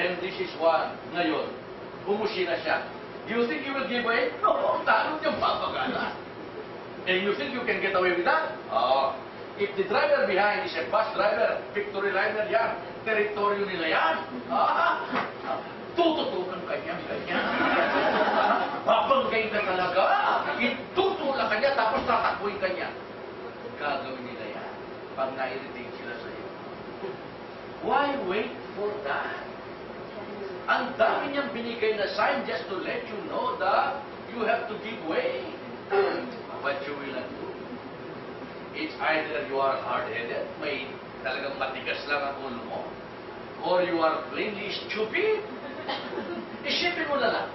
And this is one. Ngayon, bumusi na siya. Do you think you will give way? No, talo niyang papagala. And you think you can get away with that? Oh. If the driver behind is a bus driver, victory liner yan, teritoryo nila yan. Tututukan kanya, ganyan. Babanggay ka talaga. Itutulak kanya, tapos tatakbuhin kanya. Gagawin nila yan pag na-irritate sila sa'yo. Why wait for that? Ang dami niyang binigay na sign just to let you know that you have to give way. But you will not do. It's either you are hard-headed, may talagang matigas lang ang ulo mo, or you are plainly stupid. Isipin mo na lang,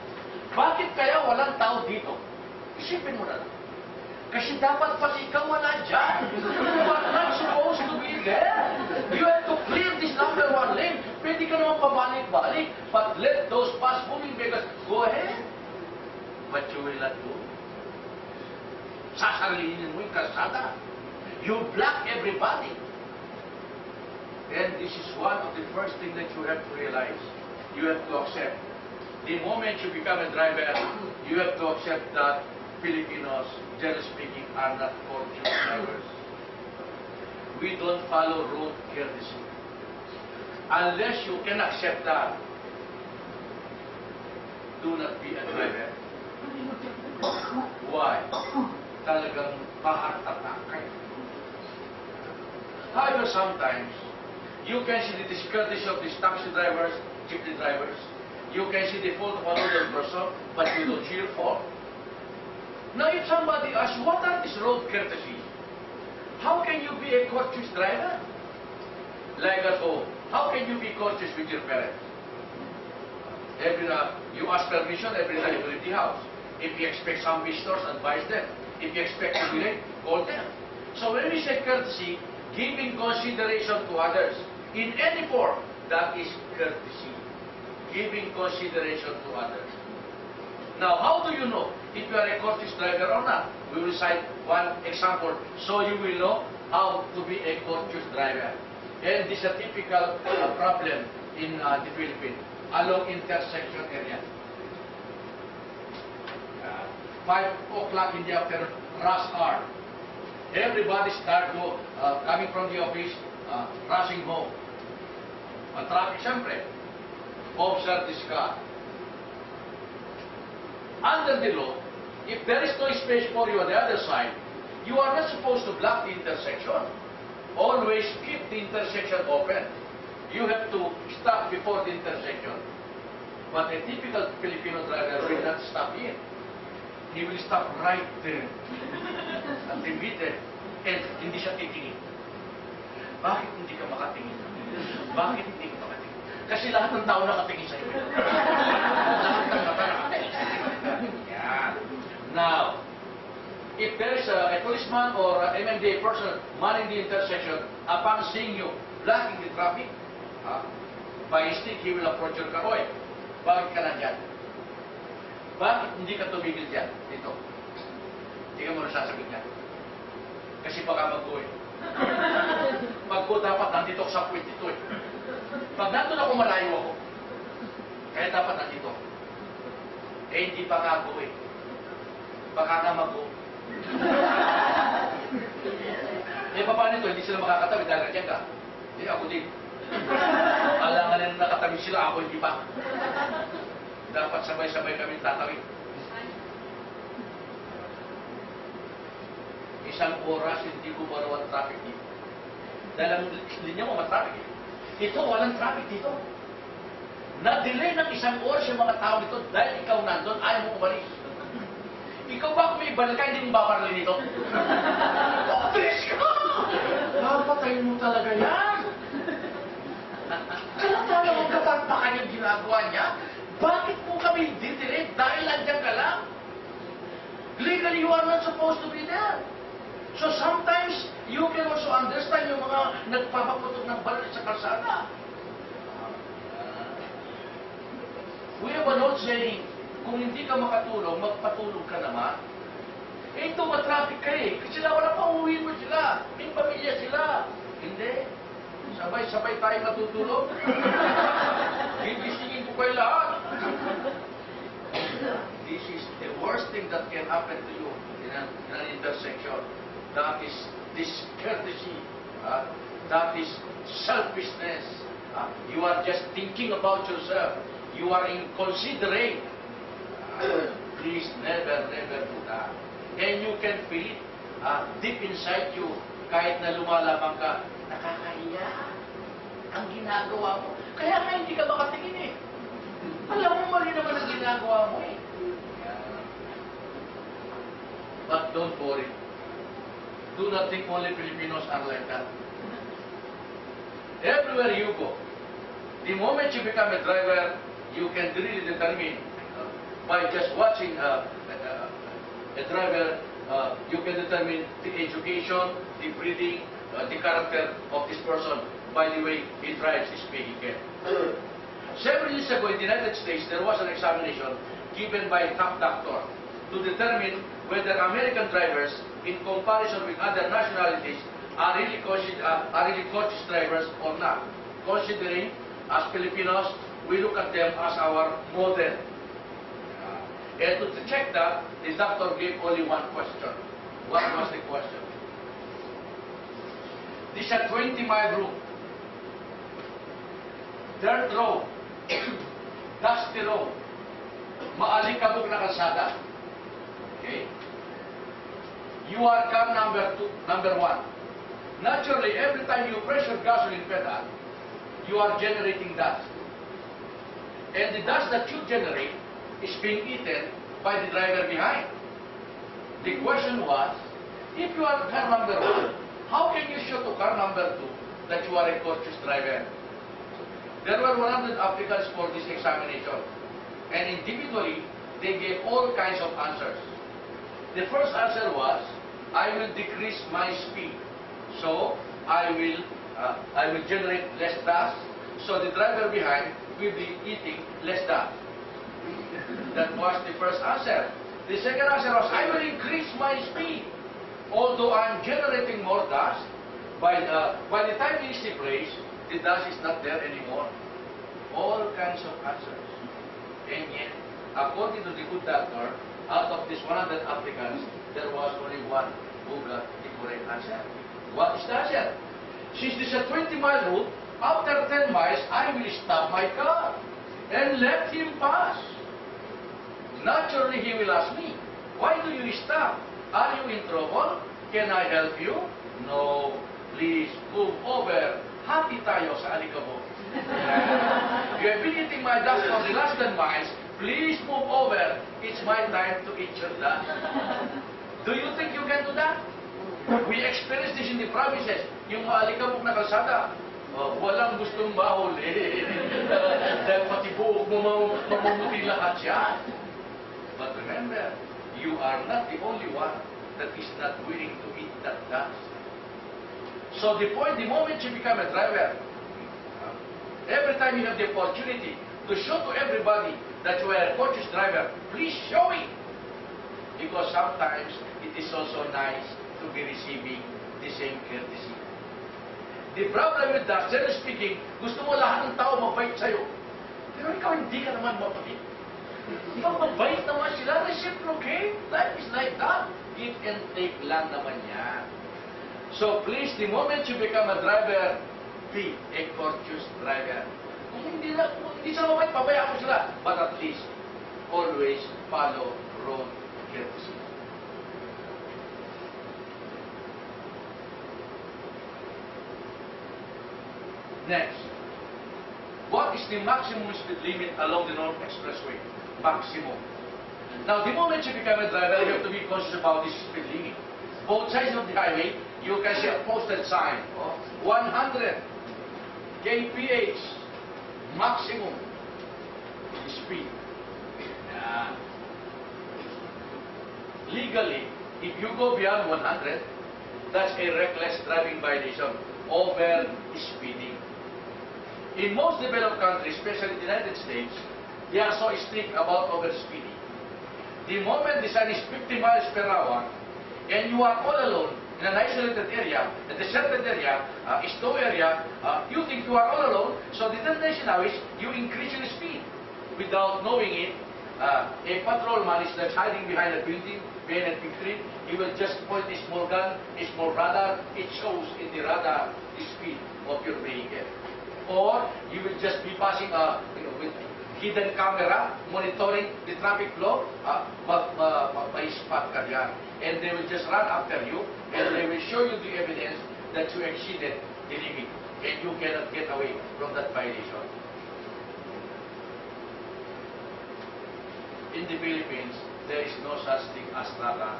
bakit kaya walang tao dito? Isipin mo na lang. Kasi dapat pati ikaw wala dyan. You are not supposed to be there. You have to clear this number one lane. Pwede ka naman pabalik-balik, but let those fast-moving vehicles go ahead. But you will not do. Sasarlinin mo yung kalsada. You block everybody. And this is one of the first things that you have to realize. You have to accept. The moment you become a driver, you have to accept that Filipinos, generally speaking, are not fortune drivers. We don't follow road courtesy. Unless you can accept that, do not be a driver. Why? Talagang pahartatak kayo. However, sometimes, you can see the discourtesy of these taxi drivers, jeepney drivers. You can see the fault of another person, but you don't see your fault. Now, if somebody asks, what are these road courtesies? How can you be a courteous driver? Like at home, how can you be courteous with your parents? You ask permission every time you leave the house. If you expect some visitors, advise them. If you expect to be late, call them. So when we say courtesy, giving consideration to others in any form, that is courtesy. Giving consideration to others. Now, how do you know if you are a courteous driver or not? We will cite one example so you will know how to be a courteous driver. And this is a typical problem in the Philippines, along intersection area. 5 o'clock in the afternoon, rush hour. Everybody start to, coming from the office, rushing home. Ang traffic, siyempre, observe this car. Under the law, if there is no space for you on the other side, you are not supposed to block the intersection. Always keep the intersection open. You have to stop before the intersection. But a typical Filipino driver will not stop here. He will stop right there at the middle and hindi siya titingin. Bakit hindi ka makatingin? Bakit hindi ka makatingin? Kasi lahat ng tao nakatingin sa iyo. Lahat ng mata nakatingin sa iyo. Yeah. Now, if there is a policeman or a MMDA person manning the intersection, upon seeing you blocking the traffic, by instinct, he will approach your car. Oy, bakit ka na dyan? Bakit hindi ka tumigil dyan? Dito. Hindi ka mo nasasagot niya. Kasi baka mag-go eh. Mag-go dapat nandito ako sa point dito eh. Pag nandun ako, malayo ako. Kaya dapat nandito. Eh, hindi pa nga go eh. Baka nga mag-go. Eh, paano ito? Hindi sila makakatabi dahil nandiyan ka. Eh, ako din. Alangan na nakatabi sila, ako hindi pa. Dapat sabay-sabay kami tatawid. Isang oras, hindi ko marawang traffic dito. Dahil ang linya mo, matraffic dito. Ito, walang traffic dito. Na-delay ng isang oras yung mga tao dito dahil ikaw nandun, ayaw mo umalis. Ikaw ba kung may ibalik ka, hindi mo babaralin dito? Tris ka! Napatayin mo talaga yan. Kaya talaga mong katarpakan yung ginagawa niya. Bakit mo kami didelay dahil nandiyan ka lang? Legally, you are not supposed to be there. So sometimes, you can also understand yung mga nagpapaputok ng balat sa kalsada. We have an old saying, kung hindi ka makatulog, magpatulog ka naman. Eh, ito, matraffic ka eh. Kasi sila, wala pa uwi mo sila. May pamilya sila. Hindi. Sabay-sabay tayo matutulog. Hindi thing that can happen to you in an intersection. That is discourtesy. That is selfishness. You are just thinking about yourself. You are inconsiderate. Please never do that. And you can feel it deep inside you. Kahit na lumalabang ka, nakakahiya ang ginagawa mo. Kaya nga hindi ka makatingin eh. Alam mo mali naman ang ginagawa mo eh. But don't worry. Do not think only Filipinos are like that. Everywhere you go, the moment you become a driver, you can really determine by just watching a driver, you can determine the education, the breeding, the character of this person by the way he drives his vehicle. Several years ago in the United States, there was an examination given by a top doctor to determine whether American drivers, in comparison with other nationalities, are really courteous drivers or not. Considering, as Filipinos, we look at them as our model. And to check that, the doctor gave only one question. What was the question? This is a 20-mile route. Dirt road. Dusty road. Maalikabok na kalsada. Okay? You are car number one. Naturally, every time you press your gasoline pedal, you are generating dust. And the dust that you generate is being eaten by the driver behind. The question was, if you are car number one, how can you show to car number two that you are a courteous driver? There were 100 applicants for this examination, and individually, they gave all kinds of answers. The first answer was, I will decrease my speed, so I will generate less dust, so the driver behind will be eating less dust. That was the first answer. The second answer was, I will increase my speed, although I'm generating more dust. By the time you reach the place, the dust is not there anymore. All kinds of answers. And yet, according to the good doctor, out of these 100 applicants, there was only one who got the correct answer. What is the answer? Since this is a 20-mile route, after 10 miles, I will stop my car and let him pass. Naturally, he will ask me, why do you stop? Are you in trouble? Can I help you? No, please move over. Hati tayo sa alikabok. You have been eating my dust for the last 10 miles. Please move over. It's my time to eat your dust. Do you think you can do that? We experience this in the provinces. Yung maalikabok na kalsada, walang gustong mahuli. Dahil pati buhok mo mamumuti lahat yan. But remember, you are not the only one that is not willing to eat that dust. So the moment you become a driver, every time you have the opportunity to show to everybody that you are a courteous driver, please show it. Because sometimes it is also nice to be receiving the same courtesy. The problem with that, generally speaking, gusto mo lahat ng tao mabait sa'yo. Pero ikaw hindi ka naman mabait. Ikaw mabait naman sila, reciprocate. Life is like that. Give and take lang naman yan. So please, the moment you become a driver, be a courteous driver. Kung hindi sila mabait, pabayaan mo sila. But at least, always follow road courtesy. Next, what is the maximum speed limit along the North Expressway? Maximum. Now, the moment you become a driver, you have to be conscious about this speed limit. Both sides of the highway, you can see a posted sign of 100 kph maximum speed. Legally, if you go beyond 100, that's a reckless driving violation, over speeding. In most developed countries, especially the United States, they are so strict about overspeeding. The moment the sun is 50 miles per hour, and you are all alone in an isolated area, a deserted area, a snow area, you think you are all alone, so the tendency now is you increase your speed. Without knowing it, A patrolman is like hiding behind a building, behind a big tree. He will just point a small gun, a small radar. It shows in the radar the speed of your vehicle. Or you will just be passing with hidden camera, monitoring the traffic flow, may spot ka diyan. And they will just run after you, and they will show you the evidence that you exceeded the limit, and you cannot get away from that violation. In the Philippines, there is no such thing as radar.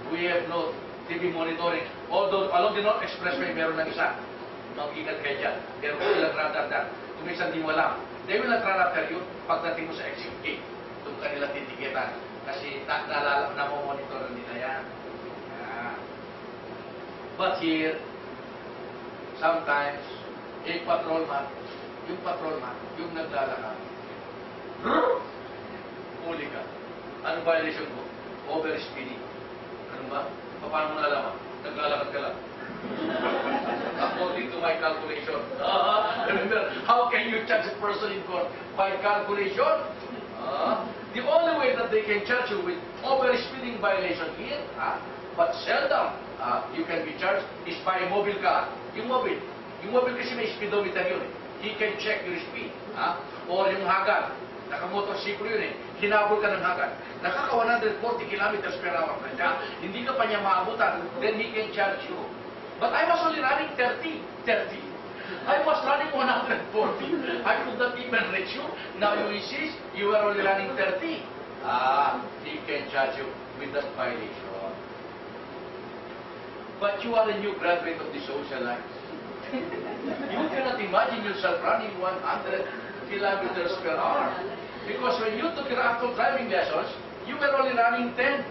We have no TV monitoring. Although along the North Expressway, meron ng isa. Mag-ingat kayo dyan. Pero walang radar dyan. Kung minsan di walang, they will not run after you pagdating mo sa exit gate. Itong kanila titikitan. Kasi namomonitor nila yan. But here, sometimes, a patrolman, yung naglalakad, huli ka. Ano violation mo? Over-speeding. Ano ba? Paano mo nalaman? Naglalakad ka lang. According to my calculation. Remember, how can you charge a person in court? By calculation? The only way that they can charge you with over-speeding violation here, but seldom you can be charged, is by a mobile car. Yung mobile kasi may speedometer yun. He can check your speed. Or yung hagad. Naka-motorsiklo yun Hinabol ka ng hagad. Nakaka 140 kilometers per hour na siya. Hindi ka pa niya maabutan. Then he can charge you. But I was only running 30. I was running 140. I could not even reach you. Now you insist you were only running 30. He can charge you with that violation. But you are a new graduate of the social life. You cannot imagine yourself running 100 kilometers per hour. Because when you took your actual driving lessons, you were only running 10.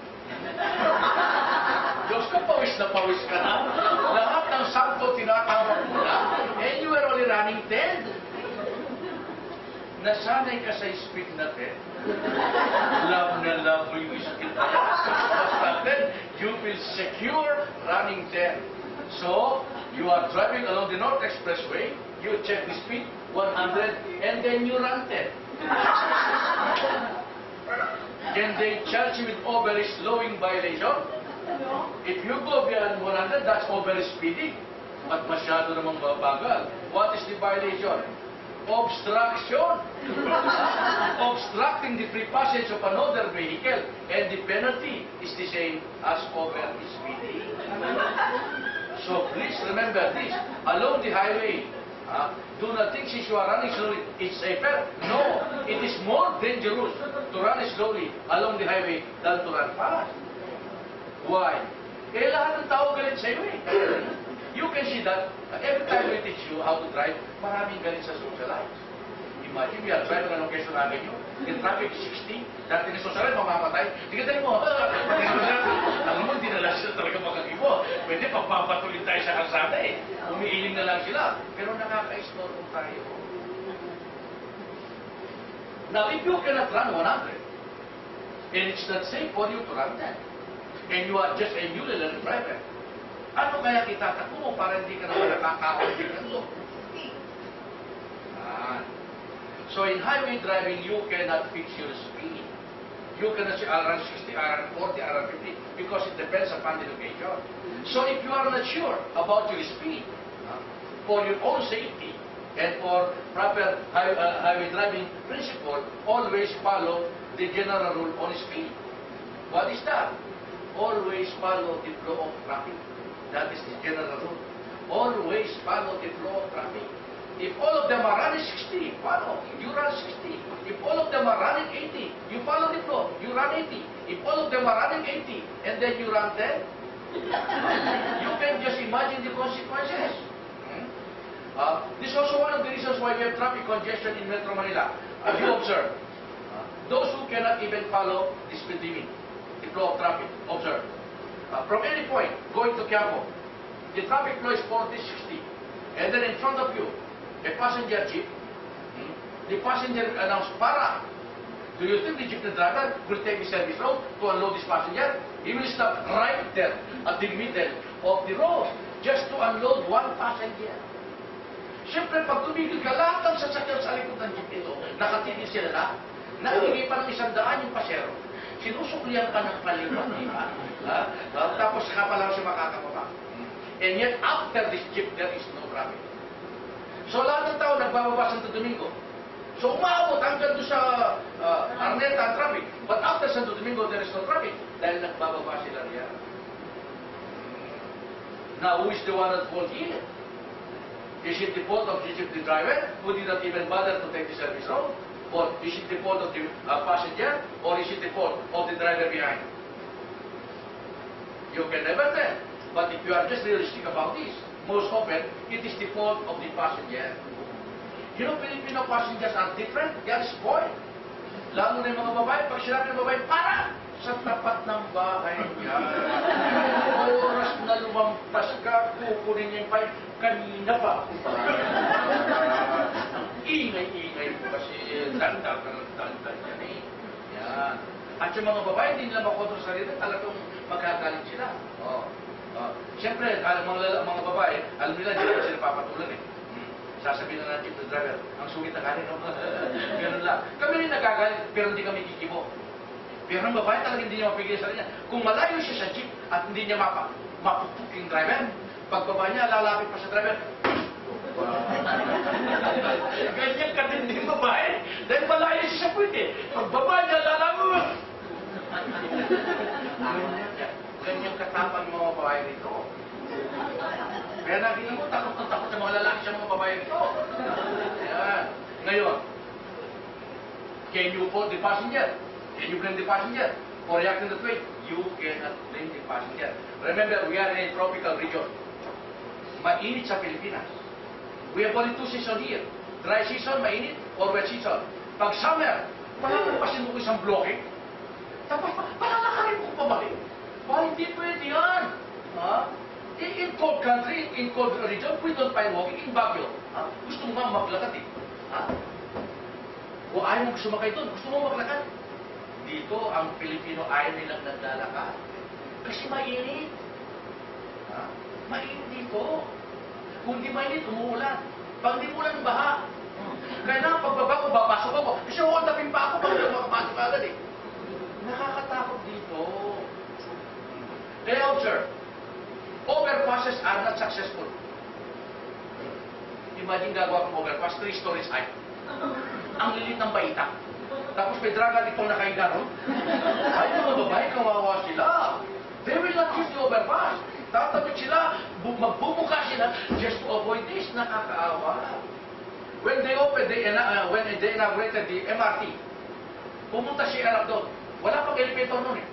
Diyos ko, pawis ka na. Lahat ng sakto tinatawag mo na. And you were only running 10. Nasanay ka sa speed na 10. Love na love mo yung speed na 10. But then, you feel secure running 10. So, you are driving along the North Expressway, you check the speed, 100, and then you run 10. Can they charge you with over-slowing violation? If you go beyond 100, that's over-speeding. But masyado namang mabagal. What is the violation? Obstruction. Obstructing the free passage of another vehicle. And the penalty is the same as over-speeding. So please remember this. Along the highway, do not think since you are running slowly, it's safer. No, it is more dangerous to run slowly along the highway than to run fast. Why? Lahat ng tao galit sa iyo You can see that every time we teach you how to drive, maraming galit sa social life. Imagine, we are driving along Quezon Avenue, in traffic 60, dati na social life, mamamatay. Sige tayo mo, alam mo, hindi na lang sila talaga makakibo. Pwede, pagpapatuloy tayo sa kalsada Umiiling na lang sila. Pero nakaka-istorbo tayo. Now, if you cannot run 100, and it's not safe for you to run that, and you are just a newly learned driver, ano kaya itatakbo mo para hindi ka naman nakakaon dito? So in highway driving, you cannot fix your speed. You cannot say, I'll run 60, I'll run 40, I'll run 50, because it depends upon the location. So if you are not sure about your speed, for your own safety, and for proper highway driving principle, always follow the general rule on speed. What is that? Always follow the flow of traffic. That is the general rule. Always follow the flow of traffic. If all of them are running 60, follow. You run 60. If all of them are running 80, you follow the flow. You run 80. If all of them are running 80, and then you run 10, you can just imagine the consequences. This is also one of the reasons why we have traffic congestion in Metro Manila. As you observe, those who cannot even follow the speed limit, the flow of traffic, observe. From any point, going to Quiapo, the traffic flow is 40, 60. And then in front of you, a passenger jeep, the passenger announced, para. Do you think the jeepney driver will take the service road to unload this passenger? He will stop right there at the middle of the road just to unload one passenger. Siyempre, pag tumigil ka, lahat ng sasakyan sa likod ng jeep nito, nakatigil sila na. Naibigay pa ng 100 yung pasero. Sinusuklihan ka ng kalimat, di ba? Tapos saka pa lang siya makakababa. And yet, after this jeep, there is no traffic. So, lahat ng tao nagbababa Santo Domingo. So, umaabot hanggang doon sa Arneta ang traffic. But after Santo Domingo, there is no traffic. Dahil nagbababa sila riyan. Now, who is the one at fault here? Is it the fault of the driver who did not even bother to take the service road? Or is it the fault of the passenger? Or is it the fault of the driver behind? You can never tell. But if you are just realistic about this, most often, it is the fault of the passenger. You know, Filipino passengers are different. They are spoiled. Lalo na yung mga babae, pag sinabi ng babae, para sa tapat ng bahay niya. Oras na lumampas ka, kukunin niya yung pipe. Kanina pa. Ingay-ingay po kasi daldal yan eh. Yan. At yung mga babae, hindi nila makontrol sa sarili, talagang magkagaling sila. Siyempre, mga babae, alam nila, hindi nila sila papatulan eh. Sasabihin na natin, driver, ang sungit na galing. Ganun lang. Kami rin nagagalit, pero hindi kami kikibo. Pero ang babae talaga hindi niya mapigil sa kanya. Kung malayo siya sa jeep at hindi niya mapupuk yung driver, pagbaba niya, lalapit pa sa driver. Ganyan katinding babae. Dahil malayo siya sa puwit eh. Pagbaba niya, lalapit. Ganyan katapang yung mga babae nito. Kaya nakita mo, takot na takot sa mga lalaki sa mga babae nito. Ayan. Ngayon, can you fault the passenger? Can you blame the passenger for reacting that way? You cannot blame the passenger. Remember, we are in a tropical region. Mainit sa Pilipinas. We have only 2 seasons here. Dry season, mainit, or wet season. Pag summer, palapasin mo ko isang blocking. Tapos, palalakarin mo pabalik. Hindi pwede yan. In cold country, in cold region, we don't find walking in Baguio. Gusto mo nga maglakad eh. O ayaw mo sumakay doon, gusto mo maglakad. Dito, ang Pilipino ayaw nilang naglalakad. Kasi mainit. Mainit dito. Kung di mainit, umuulan. Pag di ulan, baha. Kaya na, pagbaba ko, papasok ako. Kasi hold upin pa ako, pag makapasok agad eh. Nakakatakot dito. Kaya observe, overpasses are not successful. Imagine gagawa kong overpass, 3 stories high. Ang lilit ng baita. Tapos may draga dito nakahiga ron. Ay, mga babae, kawawa sila. They will not use the overpass. Tatapit sila, magbubuka sila just to avoid this. Nakakaawa. When they inaugurated the MRT, pumunta si Arab doon. Wala pang elevator noon eh.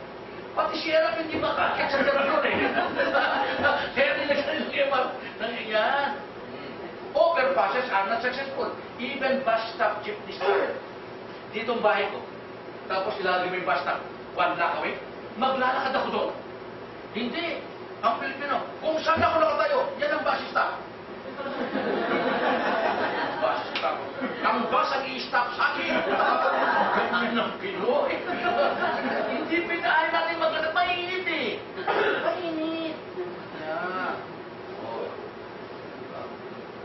Pati si Arab hindi makakit sa doon eh. Kaya nilagyan yung MRT. Nangyayaan. Overpasses are not successful. Even bus stop jeepney stop. Ditong bahay ko. Tapos ilalagay mo yung bus stop. 1 block away. Maglalakad ako doon. Hindi. Ang Pilipino, kung saan ako nakatayo, yan ang bus stop. Bus stop. Ang bus ang i-stop sa akin. Ganyan ang Pinoy. Hindi pinaayon natin maglalakad. Mainit eh. Mainit. Yeah.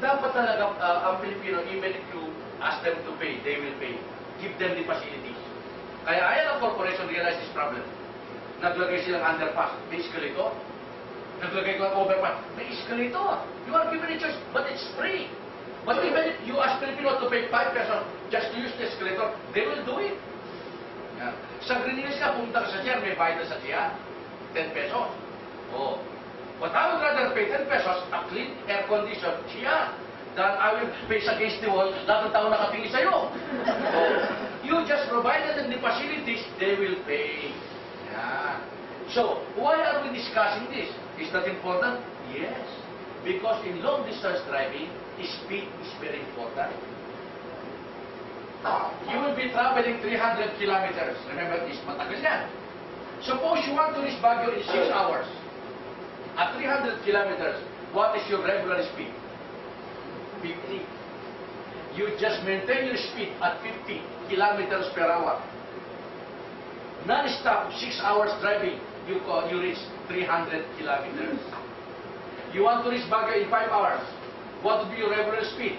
Dapat talaga ang Pilipino, even if you ask them to pay, they will pay. Give them the facilities. Kaya ayan ang corporation realize this problem. Naglagay silang underpass, may escalator. Naglagay ko ang overpass, may escalator. You are given a choice, but it's free. But even if you ask Filipino to pay 5 pesos just to use the escalator, they will do it. Yan. Sa Green Hills ka, pumunta ka sa chair, may bayad na sa chair. 10 pesos. Oh. But I would rather pay 10 pesos a clean air-conditioned chair than I will face against the wall, lahat ng tao nakatingin sa'yo. You just provided them the facilities, they will pay. Yeah. So, why are we discussing this? Is that important? Yes. Because in long-distance driving, speed is very important. You will be traveling 300 kilometers. Remember this, matagal yan. Suppose you want to reach Baguio in 6 hours. At 300 kilometers, what is your regular speed? 50. You just maintain your speed at 50 kilometers per hour. Non-stop, 6 hours driving, you reach 300 kilometers. You want to reach Baguio in 5 hours. What would be your regular speed?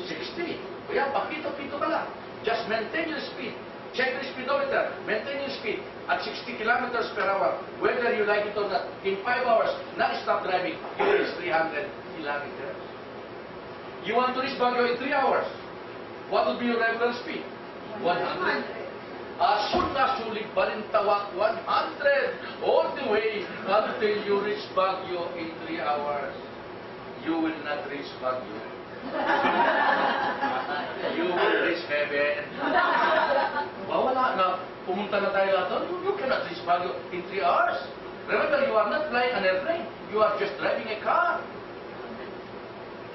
60. Kaya, pakito-pito ka lang. Just maintain your speed. Check the speedometer. Maintain your speed at 60 kilometers per hour. Whether you like it or not, in 5 hours, non-stop driving, you reach 300 kilometers. You want to reach Baguio in 3 hours. What would be your regular speed? 100. As soon as you leave Balintawak, 100 all the way until you reach Baguio in 3 hours. You will not reach Baguio. You will reach heaven. Wala na. Pumunta na tayo lahat. You cannot reach Baguio in 3 hours. Remember, you are not flying an airplane. You are just driving a car.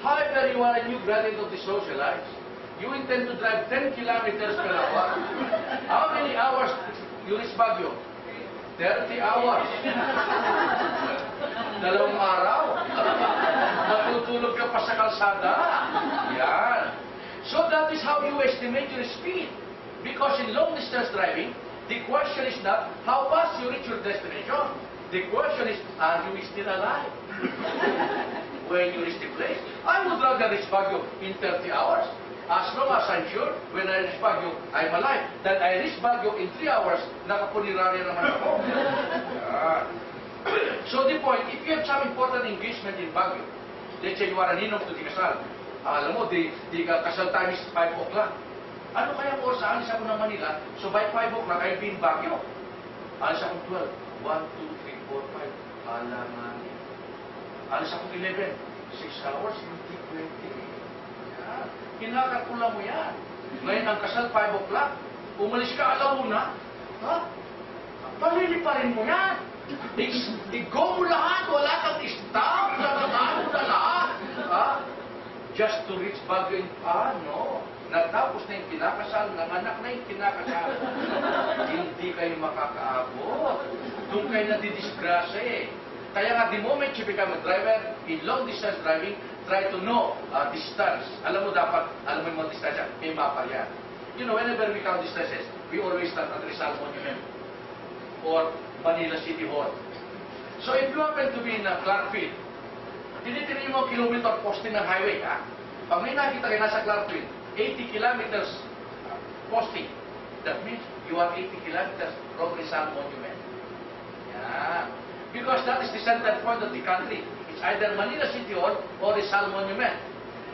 However, you are a new graduate of the social life. You intend to drive 10 kilometers per hour. How many hours you reach Baguio? 30 hours. 2 araw. Matutulog ka pa sa kalsada. Yan. So that is how you estimate your speed. Because in long distance driving, the question is not how fast you reach your destination. The question is, are you still alive? When you reach the place, I would rather reach Baguio in 30 hours. As long as I'm sure, when I reach Baguio, I'm alive. That I reach Baguio in 3 hours, nakapunirarya naman ako. Yeah. So the point, if you have some important engagement in Baguio, let's say you are an inom to the kasal, alam mo, the kasal time is 5 o'clock. Ano kaya po sa alis ako ng Manila, so by 5 o'clock, I'll be in Baguio. Alis ako 12, 1, 2, 3, 4, 5, alangan. Alis ako 11, 6 hours, hindi pwede. Yeah. Kinakalkula mo yan. Ngayon ang kasal, 5 o'clock. Umalis ka alauna. Ha? Paliliparin mo yan. Igo mo lahat. Wala kang stop. Lagaan mo na lahat. Ha? Just to reach Baguio in... no. Natapos na yung kinakasal. Nanganak na yung kinakasal. Hindi kayo makakaabot. Doon kayo nadidisgrasya eh. Kaya nga, the moment you become a driver, in long distance driving, try to know distance. Alam mo dapat, alam mo yung mga distansya, may mapa yan. You know, whenever we count distances, we always start at Rizal Monument or Manila City Hall. So if you happen to be in Clarkfield, tinitinin mo kilometer posting ng highway, ha? Pag may nakita kayo nasa Clarkfield, 80 kilometers posting, that means you are 80 kilometers from Rizal Monument. Yeah. Because that is the center point of the country. It's either Manila City Hall or Rizal Monument.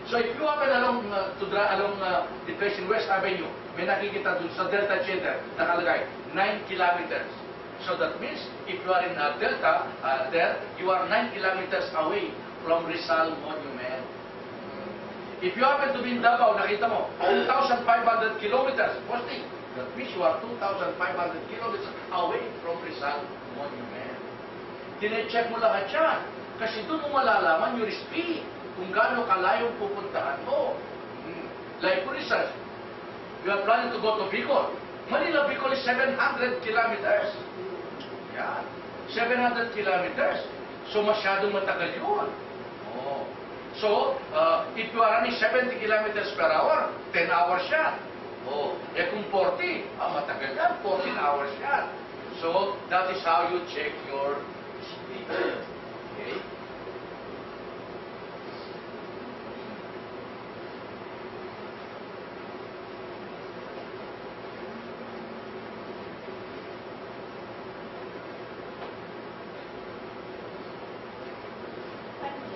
So if you happen along the Quezon West Avenue, may nakikita dun sa Delta Center, nakalagay 9 kilometers. So that means if you are in Delta, there, you are 9 kilometers away from Rizal Monument. If you happen to be in Davao, nakita mo, 2,500 kilometers, posting. That means you are 2,500 kilometers away from Rizal Monument. Tine-check mo lahat yan. Kasi doon mo malalaman yung speed, kung gaano kalayong pupuntahan mo. Like for instance, you are planning to go to Bicol. Manila, Bicol is 700 kilometers. Yeah, 700 kilometers. So masyadong matagal yun. Oh. So, if you are running 70 kilometers per hour, 10 hours yan. Oh. Eh kung 40, matagal yan, 14 hours yan. So, that is how you check your speed. Okay?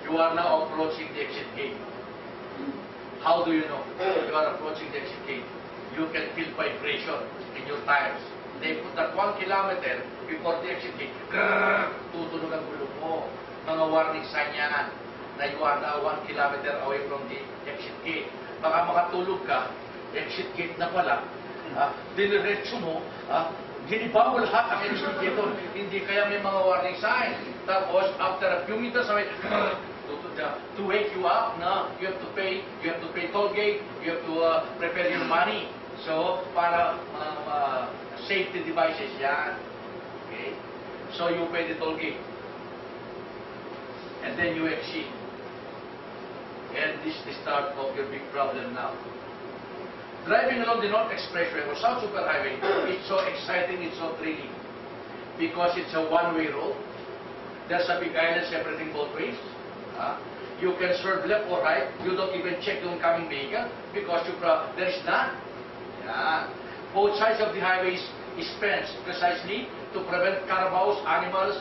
You are now approaching the exit gate. How do you know you are approaching the exit gate? You can feel vibration in your tires. They put that 1 kilometer before the exit gate. Grrr, tutunog ang gulong mo. Mga warning sign yan na you are now 1 kilometer away from the exit gate. Baka makatulog ka, exit gate na pala, diniretso mo, giniba mo lahat ang exit gate doon. Hindi kaya may mga warning sign. Tapos, after a few meters away, to wake you up, no, you have to pay toll gate, you have to prepare your money. So, para safety devices yan. Okay? So, you pay the toll gate. And then you exit. And this is the start of your big problem now. Driving along the North Expressway or South Superhighway, it's so exciting, it's so thrilling. Because it's a one-way road. There's a big island separating both ways. You can swerve left or right. You don't even check the oncoming vehicle because there is none. Yeah. Both sides of the highways is fenced precisely to prevent carabaos, animals,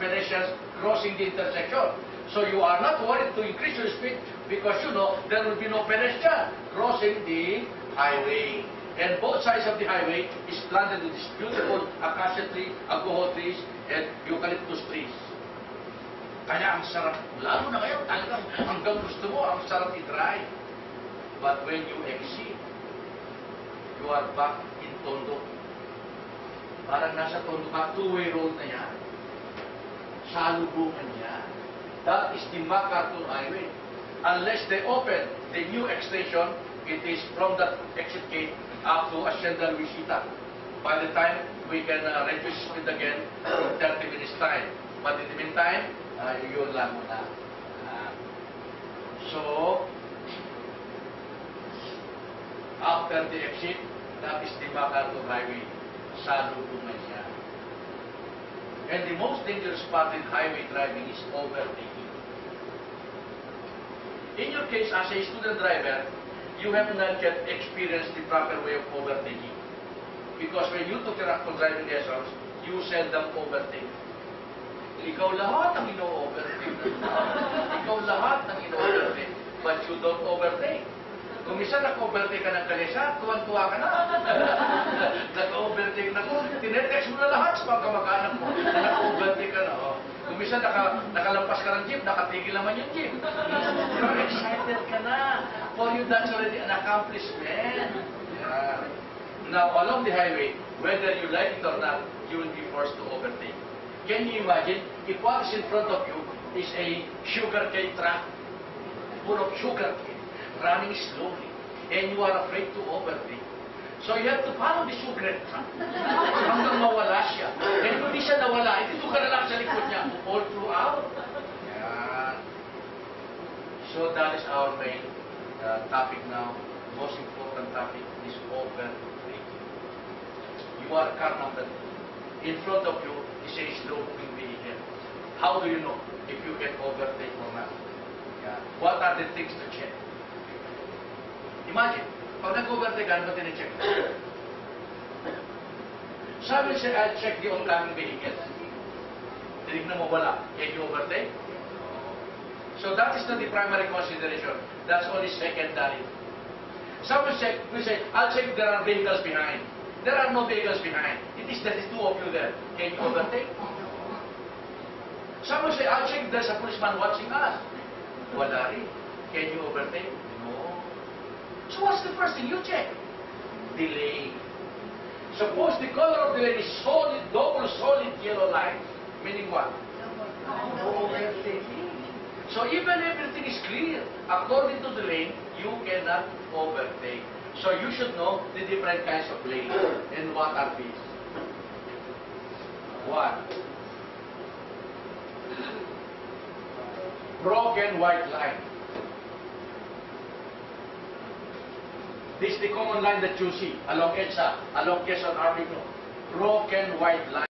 pedestrians crossing the intersection. So you are not worried to increase your speed because you know there will be no pedestrian crossing the highway. And both sides of the highway is planted with these beautiful acacia tree, agoho trees, and eucalyptus trees. Kaya ang sarap, lalo na ngayon, talagang hanggang gusto mo, ang sarap i-drive. But when you exit, you are back in Tondo. Parang nasa Tondo ka, two-way road na yan. Salubungan yan. That is the MacArthur Highway. Unless they open the new extension, it is from that exit gate up to Hacienda Luisita. By the time we can reduce speed again from 30 minutes time. But in the meantime, yun lang muna. So, after the exit, that is the MacArthur Highway. Salubungan siya. And the most dangerous part in highway driving is overtaking. In your case, as a student driver, you have not yet experienced the proper way of overtaking. Because when you took your actual driving lessons, you seldom overtake. Ikaw lahat ang ino-overtake. Ikaw lahat ang ino-overtake. But you don't overtake. Kung isa nag-overtake ka ng kalesa, tuwan-tuwa ka na. Nag-overtake na ko. Tinetext mo na lahat sa mga kamag-anak mo. Nag-overtake ka na. Oh. Kung isa nakalampas ka ng jeep, nakatigil naman yung jeep. You're excited ka na. For you, that's already an accomplishment. Yeah. Now, along the highway, whether you like it or not, you will be forced to overtake. Can you imagine, if what is in front of you is a sugarcane truck, full of sugarcane, running slowly, and you are afraid to overtake. So you have to follow the sugarcane truck hanggang mawala siya. And kung di siya nawala, ito ka na lang sa likod niya all throughout. Yan. So that is our main topic now. Most important topic is overtaking. You are car number 2. In front of you is a slow-moving vehicle. How do you know if you can overtake or not? Yeah. What are the things to check? Imagine, pag nag-overtake ka, ano ba tine-check? Sabi siya, I'll check the oncoming vehicle. Tinignan mo wala. Can you overtake? So that is not the primary consideration. That's only secondary. Some will say, I'll check if there are vehicles behind. There are no vehicles behind. It is that the two of you there. Can you overtake? Some will say, I'll check if there's a policeman watching us. Wala rin. Can you overtake? No. So what's the first thing you check? Delay. Suppose the color of the lane is solid, double solid yellow line. Meaning what? No overtaking. So even everything is clear, according to the lane, you cannot overtake. So you should know the different kinds of lanes. And what are these? One, broken white line. This is the common line that you see along EDSA, along Quezon Avenue. Broken white line.